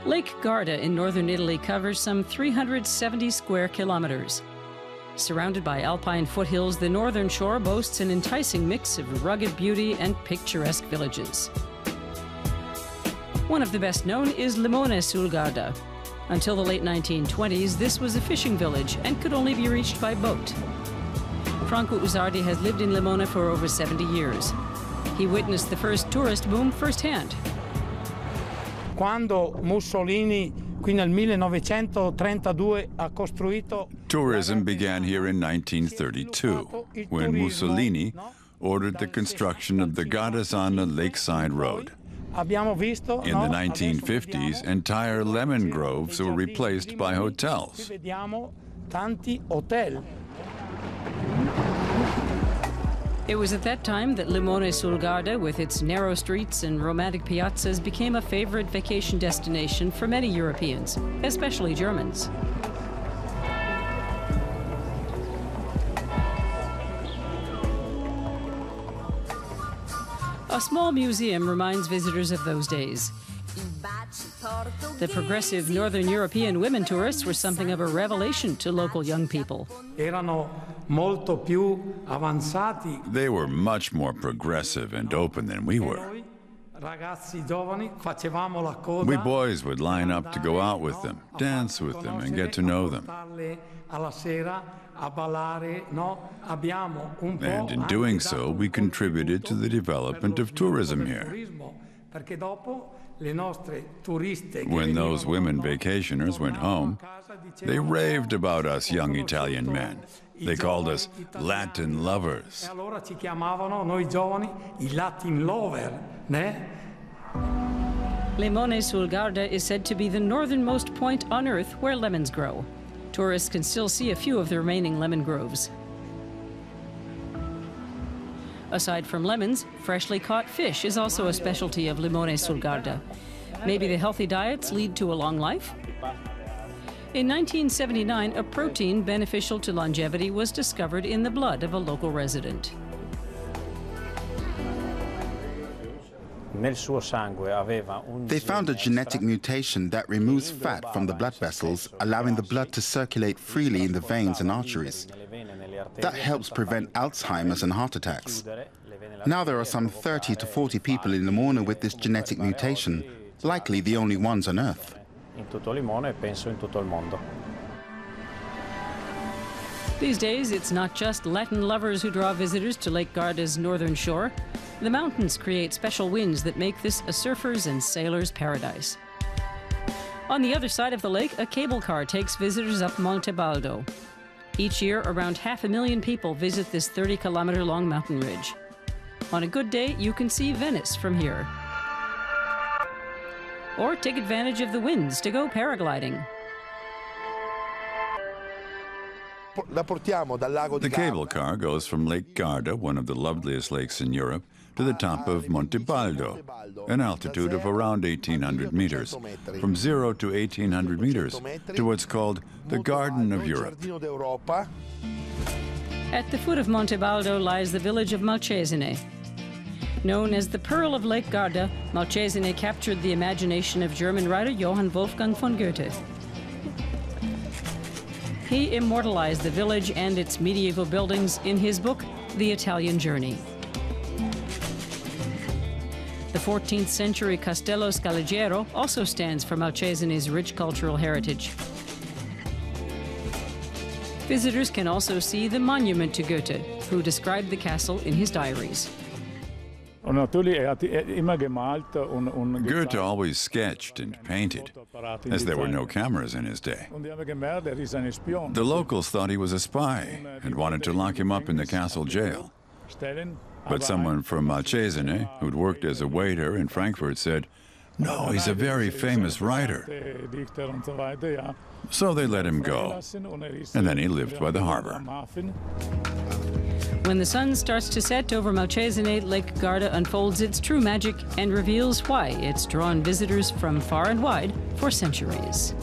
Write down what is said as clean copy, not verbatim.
Lake Garda in northern Italy covers some 370 square kilometers. Surrounded by alpine foothills, the northern shore boasts an enticing mix of rugged beauty and picturesque villages. One of the best known is Limone sul Garda. Until the late 1920s, this was a fishing village and could only be reached by boat. Franco Usardi has lived in Limone for over 70 years. He witnessed the first tourist boom firsthand. Quando Mussolini qui nel 1932 ha costruito. Tourism began here in 1932, when Mussolini ordered the construction of the Gardasana Lakeside Road. In the 1950s, entire lemon groves were replaced by hotels. It was at that time that Limone sul Garda, with its narrow streets and romantic piazzas, became a favorite vacation destination for many Europeans, especially Germans. A small museum reminds visitors of those days. The progressive Northern European women tourists were something of a revelation to local young people. They were much more progressive and open than we were. We boys would line up to go out with them, dance with them, and get to know them. And in doing so, we contributed to the development of tourism here. When those women vacationers went home, they raved about us young Italian men. They called us Latin lovers. Limone sul Garda is said to be the northernmost point on Earth where lemons grow. Tourists can still see a few of the remaining lemon groves. Aside from lemons, freshly caught fish is also a specialty of Limone sul Garda. Maybe the healthy diets lead to a long life? In 1979, a protein beneficial to longevity was discovered in the blood of a local resident. They found a genetic mutation that removes fat from the blood vessels, allowing the blood to circulate freely in the veins and arteries. That helps prevent Alzheimer's and heart attacks. Now there are some 30 to 40 people in Limone with this genetic mutation, likely the only ones on Earth. These days, it's not just Latin lovers who draw visitors to Lake Garda's northern shore. The mountains create special winds that make this a surfer's and sailor's paradise. On the other side of the lake, a cable car takes visitors up Monte Baldo. Each year, around 500,000 people visit this 30-kilometer-long mountain ridge. On a good day, you can see Venice from here. Or take advantage of the winds to go paragliding. The cable car goes from Lake Garda, one of the loveliest lakes in Europe, to the top of Monte Baldo, an altitude of around 1,800 meters, from 0 to 1,800 meters, to what's called the Garden of Europe. At the foot of Monte Baldo lies the village of Malcesine. Known as the Pearl of Lake Garda, Malcesine captured the imagination of German writer Johann Wolfgang von Goethe. He immortalized the village and its medieval buildings in his book, The Italian Journey. The 14th century Castello Scaligiero also stands for Malcesine's rich cultural heritage. Visitors can also see the monument to Goethe, who described the castle in his diaries. Goethe always sketched and painted, as there were no cameras in his day. The locals thought he was a spy and wanted to lock him up in the castle jail. But someone from Malcesine, who'd worked as a waiter in Frankfurt, said, "No, he's a very famous writer." So they let him go, and then he lived by the harbor. When the sun starts to set over Malcesine, Lake Garda unfolds its true magic and reveals why it's drawn visitors from far and wide for centuries.